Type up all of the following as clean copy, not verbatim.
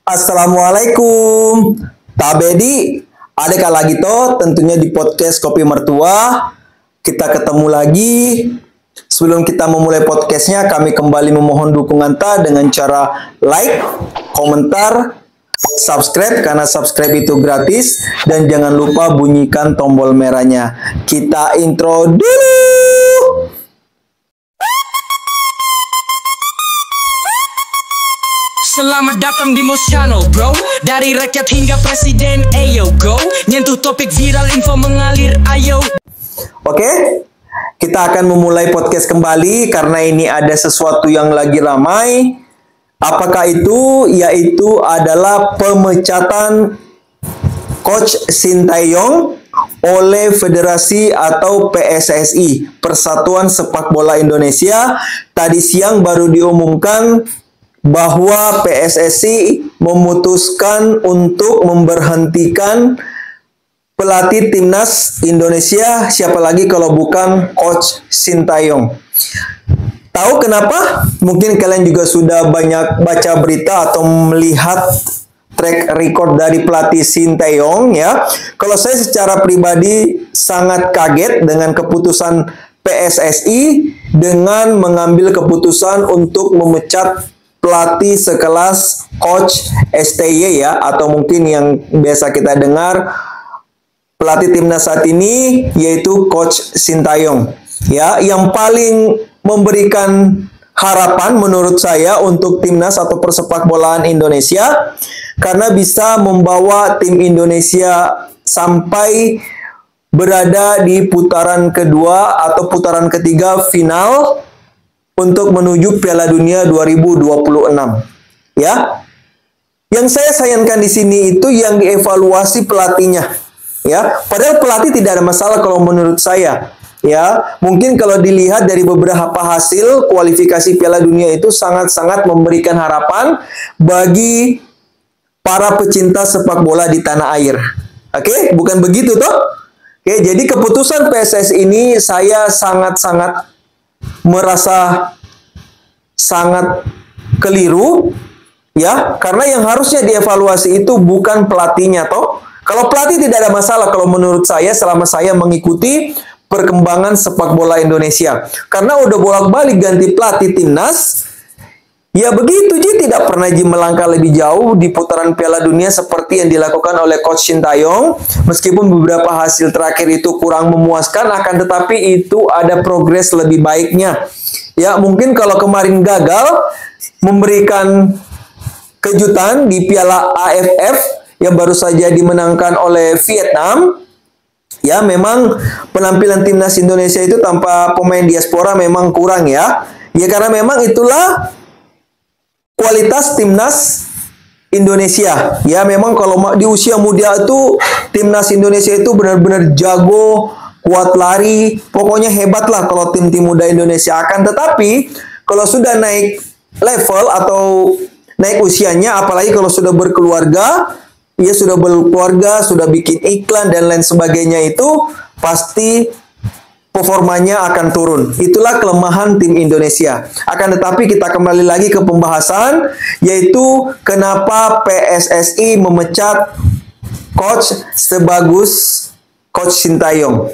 Assalamualaikum. Tabedi, adek lagi toh tentunya di podcast Kopi Mertua. Kita ketemu lagi. Sebelum kita memulai podcastnya, kami kembali memohon dukungan ta dengan cara like, komentar, subscribe karena subscribe itu gratis, dan jangan lupa bunyikan tombol merahnya. Kita intro dulu. Selamat datang di Mos Channel, bro. Dari rakyat hingga presiden, ayo go. Nyentuh topik viral, info mengalir, ayo. Oke, kita akan memulai podcast kembali karena ini ada sesuatu yang lagi ramai. Apakah itu? Yaitu adalah pemecatan Coach Sintayong oleh Federasi atau PSSI, Persatuan Sepak Bola Indonesia. Tadi siang baru diumumkan bahwa PSSI memutuskan untuk memberhentikan pelatih timnas Indonesia, siapa lagi kalau bukan Coach Sintayong. Tahu kenapa? Mungkin kalian juga sudah banyak baca berita atau melihat track record dari pelatih Sintayong ya. Kalau saya secara pribadi sangat kaget dengan keputusan PSSI dengan mengambil keputusan untuk memecat pelatih sekelas Coach STY ya, atau mungkin yang biasa kita dengar pelatih timnas saat ini yaitu Coach Sintayong ya, yang paling memberikan harapan menurut saya untuk timnas atau persepak bolaan Indonesia karena bisa membawa tim Indonesia sampai berada di putaran kedua atau putaran ketiga final untuk menuju Piala Dunia 2026. Ya. Yang saya sayangkan di sini itu yang dievaluasi pelatihnya. Ya, padahal pelatih tidak ada masalah kalau menurut saya. Ya, mungkin kalau dilihat dari beberapa hasil kualifikasi Piala Dunia itu sangat-sangat memberikan harapan bagi para pecinta sepak bola di tanah air. Oke, bukan begitu toh? Oke, jadi keputusan PSSI ini saya sangat-sangat merasa sangat keliru ya, karena yang harusnya dievaluasi itu bukan pelatihnya toh. Kalau pelatih tidak ada masalah kalau menurut saya selama saya mengikuti perkembangan sepak bola Indonesia. Karena udah bolak-balik ganti pelatih timnas. Ya begitu Ji, tidak pernah Ji melangkah lebih jauh di putaran Piala Dunia seperti yang dilakukan oleh Coach Sintayong. Meskipun beberapa hasil terakhir itu kurang memuaskan, akan tetapi itu ada progres lebih baiknya. Ya mungkin kalau kemarin gagal memberikan kejutan di Piala AFF yang baru saja dimenangkan oleh Vietnam. Ya memang penampilan timnas Indonesia itu tanpa pemain diaspora memang kurang ya. Ya karena memang itulah kualitas timnas Indonesia. Ya memang kalau di usia muda itu timnas Indonesia itu benar-benar jago, kuat lari, pokoknya hebat lah kalau tim-tim muda Indonesia. Akan tetapi kalau sudah naik level atau naik usianya, apalagi kalau sudah berkeluarga, ya sudah berkeluarga, sudah bikin iklan dan lain sebagainya, itu pasti performanya akan turun. Itulah kelemahan tim Indonesia. Akan tetapi kita kembali lagi ke pembahasan, yaitu kenapa PSSI memecat coach sebagus Coach Sintayong.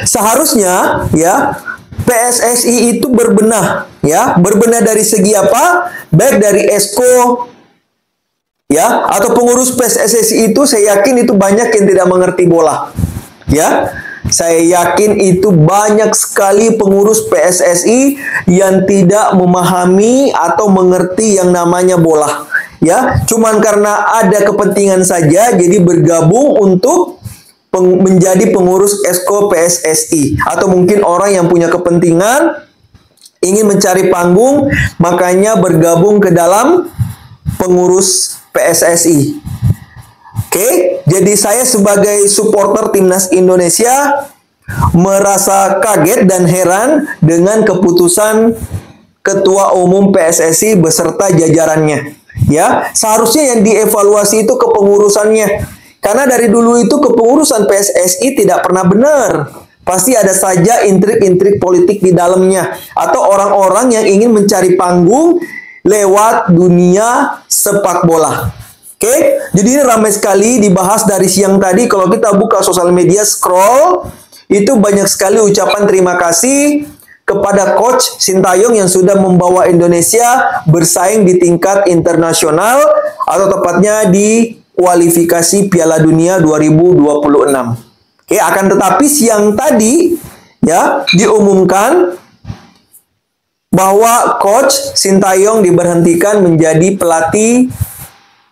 Seharusnya ya PSSI itu berbenah ya, berbenah dari segi apa? Baik dari esko ya atau pengurus PSSI itu, saya yakin itu banyak yang tidak mengerti bola. Ya. Saya yakin itu banyak sekali pengurus PSSI yang tidak memahami atau mengerti yang namanya bola. Ya, cuman karena ada kepentingan saja jadi bergabung untuk menjadi pengurus esko PSSI, atau mungkin orang yang punya kepentingan ingin mencari panggung makanya bergabung ke dalam pengurus PSSI. Oke, jadi saya sebagai supporter timnas Indonesia merasa kaget dan heran dengan keputusan Ketua Umum PSSI beserta jajarannya. Ya, seharusnya yang dievaluasi itu kepengurusannya. Karena dari dulu itu kepengurusan PSSI tidak pernah benar. Pasti ada saja intrik-intrik politik di dalamnya atau orang-orang yang ingin mencari panggung lewat dunia sepak bola. Oke, jadi ini ramai sekali dibahas dari siang tadi. Kalau kita buka sosial media, scroll, itu banyak sekali ucapan terima kasih kepada Coach Sintayong yang sudah membawa Indonesia bersaing di tingkat internasional, atau tepatnya di kualifikasi Piala Dunia 2026. Oke, akan tetapi siang tadi ya diumumkan bahwa Coach Sintayong diberhentikan menjadi pelatih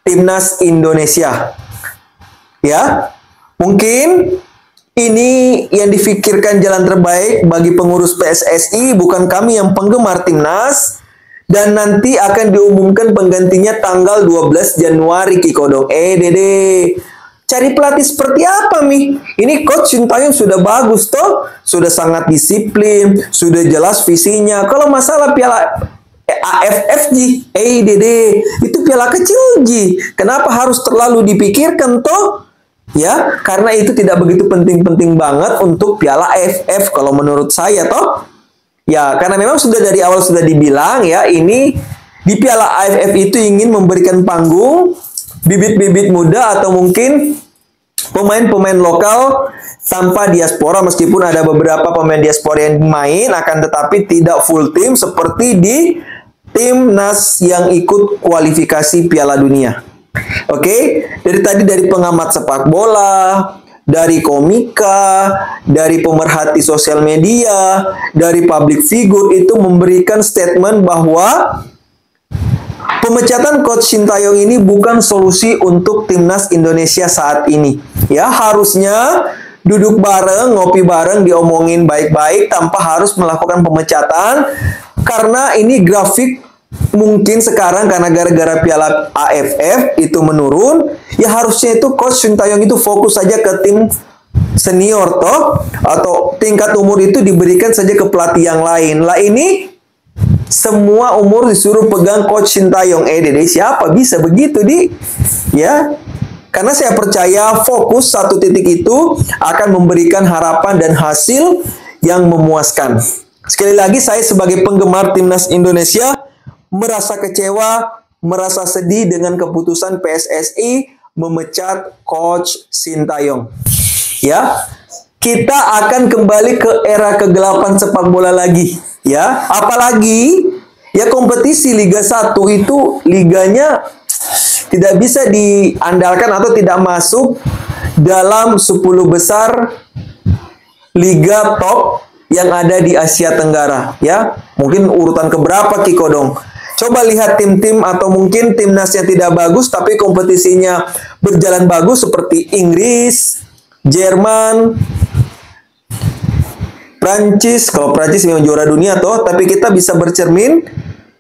Timnas Indonesia. Ya, mungkin ini yang difikirkan jalan terbaik bagi pengurus PSSI, bukan kami yang penggemar Timnas, dan nanti akan diumumkan penggantinya tanggal 12 Januari Kikodong. Dede, cari pelatih seperti apa, Mi? Ini Coach Sintayong sudah bagus toh, sudah sangat disiplin, sudah jelas visinya. Kalau masalah Piala AFF Ji, Dede, itu piala kecil Ji. Kenapa harus terlalu dipikirkan toh? Ya, karena itu tidak begitu penting-penting banget untuk piala AFF kalau menurut saya toh. Ya, karena memang sudah dari awal sudah dibilang ya, ini di piala AFF itu ingin memberikan panggung bibit-bibit muda atau mungkin pemain-pemain lokal tanpa diaspora, meskipun ada beberapa pemain diaspora yang main, akan tetapi tidak full tim seperti di Timnas yang ikut kualifikasi Piala Dunia. Oke, dari pengamat sepak bola, dari komika, dari pemerhati sosial media, dari public figure itu memberikan statement bahwa pemecatan Coach Sintayong ini bukan solusi untuk Timnas Indonesia saat ini. Ya, harusnya duduk bareng, ngopi bareng, diomongin baik-baik tanpa harus melakukan pemecatan. Karena ini grafik mungkin sekarang karena gara-gara piala AFF itu menurun, ya harusnya itu Coach Sintayong itu fokus saja ke tim senior toh, atau tingkat umur itu diberikan saja ke pelatih yang lain. Lah ini semua umur disuruh pegang Coach Sintayong. Dede, siapa bisa begitu di? Ya, karena saya percaya fokus satu titik itu akan memberikan harapan dan hasil yang memuaskan. Sekali lagi, saya sebagai penggemar Timnas Indonesia merasa kecewa, merasa sedih dengan keputusan PSSI memecat Coach Sintayong. Ya, kita akan kembali ke era kegelapan sepak bola lagi. Ya, apalagi ya kompetisi Liga 1 itu liganya tidak bisa diandalkan atau tidak masuk dalam 10 besar liga top yang ada di Asia Tenggara. Ya, mungkin urutan keberapa Kikodong? Coba lihat tim-tim atau mungkin timnasnya tidak bagus tapi kompetisinya berjalan bagus seperti Inggris, Jerman, Prancis. Kalau Prancis memang juara dunia toh, tapi kita bisa bercermin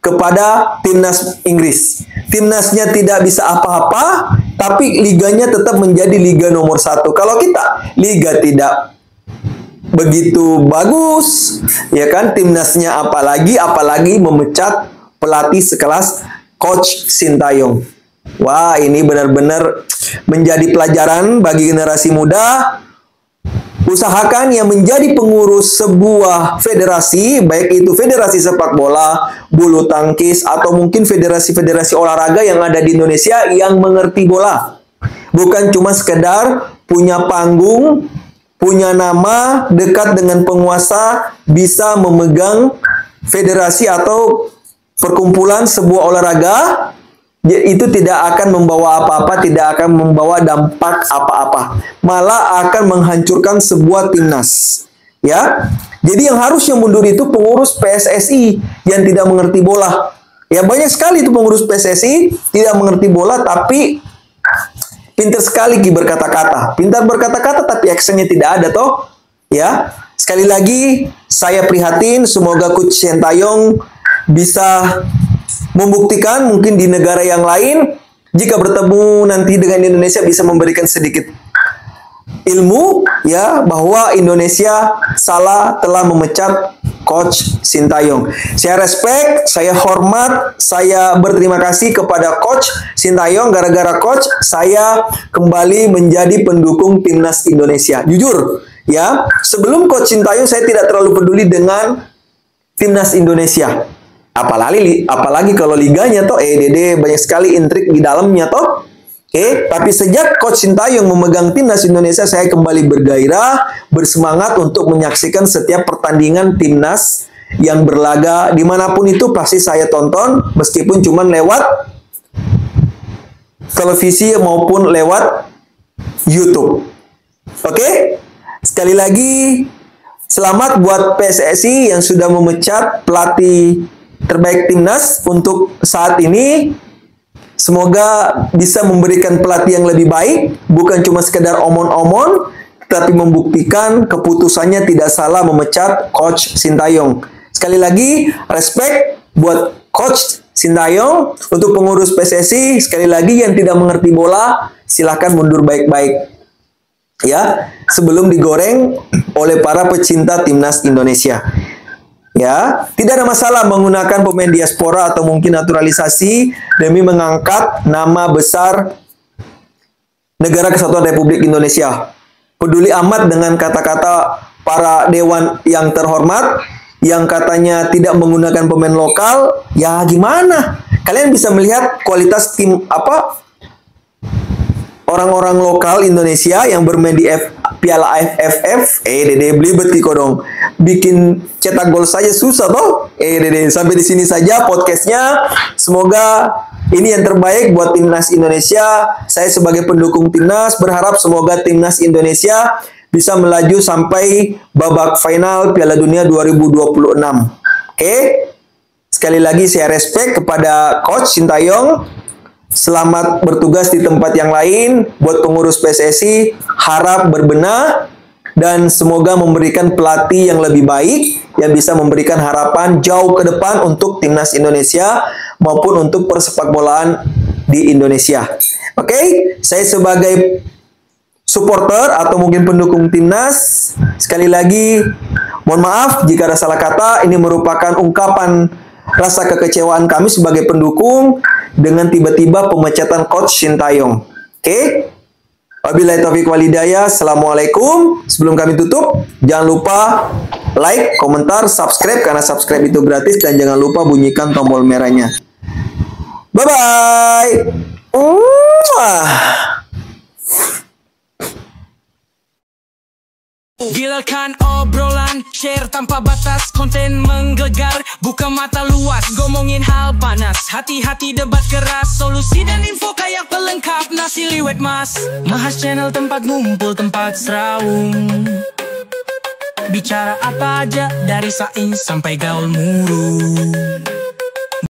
kepada timnas Inggris. Timnasnya tidak bisa apa-apa, tapi liganya tetap menjadi liga nomor 1. Kalau kita liga tidak begitu bagus, ya kan, timnasnya apalagi memecat pelatih sekelas Coach Sintayong. Wah, ini benar-benar menjadi pelajaran bagi generasi muda. Usahakan yang menjadi pengurus sebuah federasi, baik itu federasi sepak bola, bulu tangkis, atau mungkin federasi-federasi olahraga yang ada di Indonesia yang mengerti bola. Bukan cuma sekedar punya panggung, punya nama, dekat dengan penguasa, bisa memegang federasi atau perkumpulan sebuah olahraga, itu tidak akan membawa apa-apa, tidak akan membawa dampak apa-apa, malah akan menghancurkan sebuah timnas. Ya, jadi yang harusnya mundur itu pengurus PSSI yang tidak mengerti bola. Ya, banyak sekali itu pengurus PSSI tidak mengerti bola, tapi pintar sekali berkata-kata, pintar berkata-kata, tapi actionnya tidak ada toh. Ya, sekali lagi saya prihatin, semoga Coach Sintayong bisa membuktikan mungkin di negara yang lain, jika bertemu nanti dengan Indonesia bisa memberikan sedikit ilmu ya bahwa Indonesia salah telah memecat Coach Sintayong. Saya respect, saya hormat, saya berterima kasih kepada Coach Sintayong. Gara-gara Coach saya kembali menjadi pendukung Timnas Indonesia. Jujur ya, sebelum Coach Sintayong saya tidak terlalu peduli dengan Timnas Indonesia. Apalagi kalau liganya toh Dede banyak sekali intrik di dalamnya toh. Oke, tapi sejak Coach Sintayong memegang timnas Indonesia, saya kembali bergairah, bersemangat untuk menyaksikan setiap pertandingan timnas yang berlaga dimanapun itu pasti saya tonton, meskipun cuman lewat televisi maupun lewat YouTube. Oke, sekali lagi selamat buat PSSI yang sudah memecat pelatih terbaik timnas untuk saat ini. Semoga bisa memberikan pelatih yang lebih baik, bukan cuma sekedar omon-omon, tapi membuktikan keputusannya tidak salah memecat Coach Sintayong. Sekali lagi, respect buat Coach Sintayong. Untuk pengurus PSSI, sekali lagi yang tidak mengerti bola, silahkan mundur baik-baik. Ya, sebelum digoreng oleh para pecinta timnas Indonesia. Ya, tidak ada masalah menggunakan pemain diaspora atau mungkin naturalisasi demi mengangkat nama besar Negara Kesatuan Republik Indonesia. Peduli amat dengan kata-kata para dewan yang terhormat yang katanya tidak menggunakan pemain lokal. Ya gimana? Kalian bisa melihat kualitas tim orang-orang lokal Indonesia yang bermain di Piala AFF. Dede belibet kiko dong. Bikin cetak gol saja susah toh. Dede, sampai di sini saja podcastnya. Semoga ini yang terbaik buat timnas Indonesia. Saya sebagai pendukung timnas berharap semoga timnas Indonesia bisa melaju sampai babak final Piala Dunia 2026. Oke. Sekali lagi saya respect kepada Coach Sintayong. Selamat bertugas di tempat yang lain. Buat pengurus PSSI, harap berbenah dan semoga memberikan pelatih yang lebih baik yang bisa memberikan harapan jauh ke depan untuk timnas Indonesia maupun untuk persepakbolaan di Indonesia. Oke, saya sebagai supporter atau mungkin pendukung timnas, sekali lagi mohon maaf jika ada salah kata. Ini merupakan ungkapan rasa kekecewaan kami sebagai pendukung dengan tiba-tiba pemecatan Coach Sintayong. Oke? Wabillahi taufiq walhidayah. Assalamualaikum. Sebelum kami tutup, jangan lupa like, komentar, subscribe karena subscribe itu gratis dan jangan lupa bunyikan tombol merahnya. Bye-bye. Gilakan obrolan, share tanpa batas, konten menggelegar, buka mata luas, ngomongin hal panas, hati-hati debat keras, solusi dan info kayak pelengkap nasi liwet mas. Mahas Channel tempat ngumpul, tempat seraung, bicara apa aja dari sains sampai gaul murung.